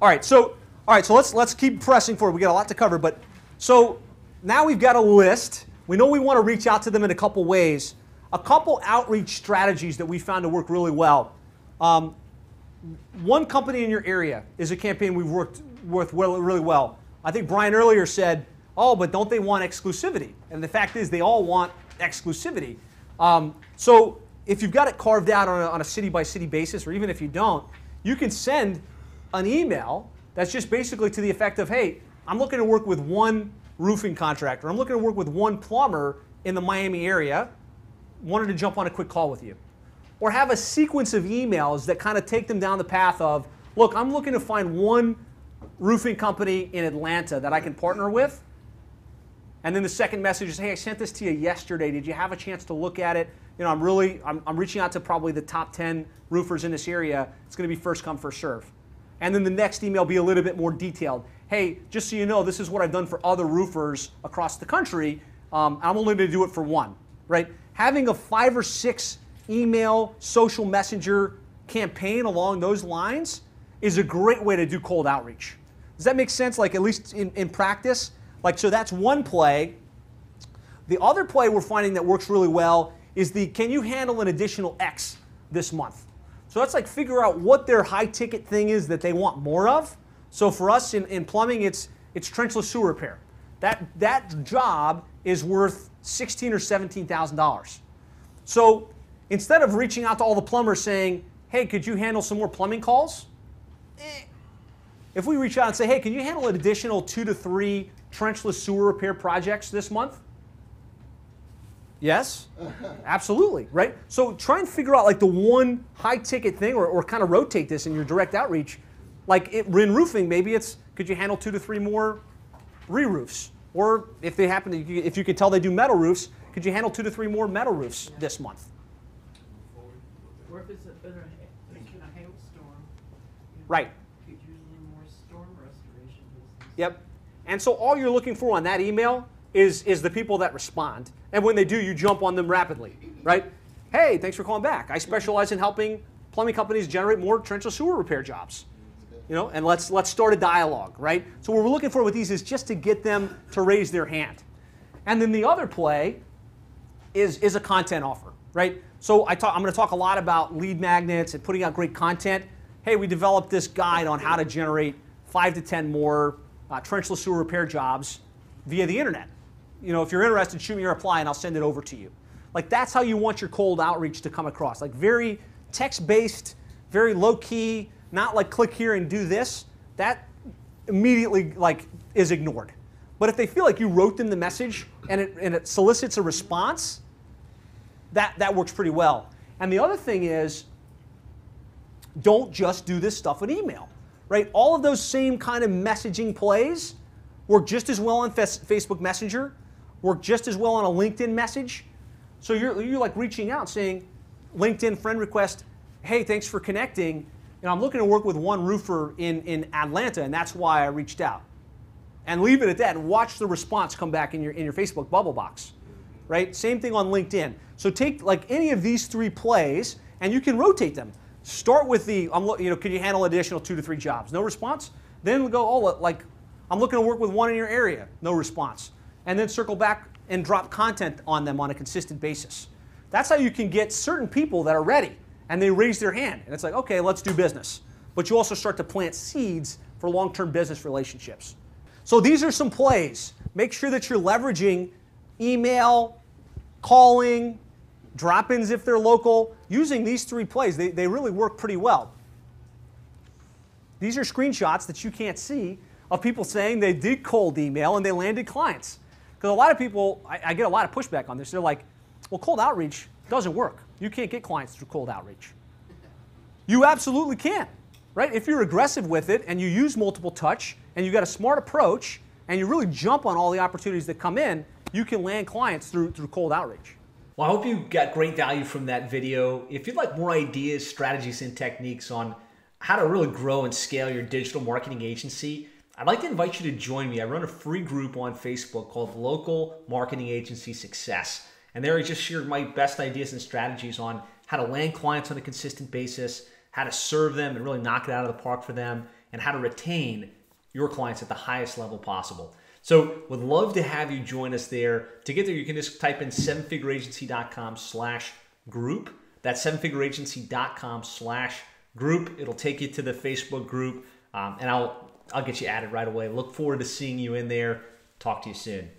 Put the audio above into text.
All right, so let's keep pressing forward. We got a lot to cover, but so now we've got a list. We know we want to reach out to them in a couple ways. A couple outreach strategies that we found to work really well. One company in your area is a campaign we've worked with really well. I think Brian earlier said, oh, but don't they want exclusivity? And the fact is they all want exclusivity. So if you've got it carved out on a city-by-city basis, or even if you don't, you can send an email that's just basically to the effect of, hey, I'm looking to work with one roofing contractor. I'm looking to work with one plumber in the Miami area. Wanted to jump on a quick call with you. Or have a sequence of emails that kind of take them down the path of, look, I'm looking to find one roofing company in Atlanta that I can partner with. And then the second message is, hey, I sent this to you yesterday. Did you have a chance to look at it? You know, I'm reaching out to probably the top 10 roofers in this area. It's going to be first come, first serve. And then the next email be a little bit more detailed. Hey, just so you know, this is what I've done for other roofers across the country. I'm only going to do it for one, right? Having a 5 or 6 email, social messenger campaign along those lines is a great way to do cold outreach. Does that make sense? Like at least in practice? Like, so that's one play. The other play we're finding that works really well is the, can you handle an additional X this month? So that's like figure out what their high ticket thing is that they want more of. So for us in plumbing, it's trenchless sewer repair. That job is worth $16,000 or $17,000. So instead of reaching out to all the plumbers saying, hey, could you handle some more plumbing calls? If we reach out and say, hey, can you handle an additional 2 to 3 trenchless sewer repair projects this month? Yes, absolutely, right? So try and figure out like the one high ticket thing or kind of rotate this in your direct outreach. Like in roofing, maybe it's, could you handle 2 to 3 more re-roofs? Or if they happen to, if you can tell they do metal roofs, could you handle 2 to 3 more metal roofs this month? Or if it's a hailstorm, right. could use a little more storm restoration business. Yep. And so all you're looking for on that email is the people that respond. And when they do, you jump on them rapidly, right? Hey, thanks for calling back. I specialize in helping plumbing companies generate more trenchless sewer repair jobs. You know, and let's start a dialogue, right? So what we're looking for with these is just to get them to raise their hand. And then the other play is a content offer, right? So I'm going to talk a lot about lead magnets and putting out great content. Hey, we developed this guide on how to generate 5 to 10 more trenchless sewer repair jobs via the internet. You know, if you're interested, shoot me your reply and I'll send it over to you. Like that's how you want your cold outreach to come across. Like very text-based, very low-key, not like click here and do this. That immediately like is ignored. But if they feel like you wrote them the message and it solicits a response, that works pretty well. And the other thing is, don't just do this stuff with email, right? All of those same kind of messaging plays work just as well on Facebook Messenger, work just as well on a LinkedIn message. So you're like reaching out saying, LinkedIn friend request, hey, thanks for connecting. You know, I'm looking to work with one roofer in Atlanta, and that's why I reached out. And leave it at that and watch the response come back in your Facebook bubble box, right? Same thing on LinkedIn. So take like any of these 3 plays and you can rotate them. Start with the, can you handle additional 2 to 3 jobs? No response. Then go, oh, like I'm looking to work with one in your area. No response. And then circle back and drop content on them on a consistent basis. That's how you can get certain people that are ready and they raise their hand. And it's like, okay, let's do business. But you also start to plant seeds for long-term business relationships. So these are some plays. Make sure that you're leveraging email, calling, drop-ins if they're local. Using these 3 plays, they really work pretty well. These are screenshots that you can't see of people saying they did cold email and they landed clients. Because a lot of people, I get a lot of pushback on this. They're like, well, cold outreach doesn't work. You can't get clients through cold outreach. You absolutely can, right? If you're aggressive with it and you use multiple touch and you've got a smart approach and you really jump on all the opportunities that come in, you can land clients through cold outreach. Well, I hope you got great value from that video. If you'd like more ideas, strategies, and techniques on how to really grow and scale your digital marketing agency, I'd like to invite you to join me. I run a free group on Facebook called Local Marketing Agency Success. And there I just share my best ideas and strategies on how to land clients on a consistent basis, how to serve them and really knock it out of the park for them, and how to retain your clients at the highest level possible. So would love to have you join us there. To get there, you can just type in sevenfigureagency.com/group. That's sevenfigureagency.com/group. It'll take you to the Facebook group, and I'll get you added right away. Look forward to seeing you in there. Talk to you soon.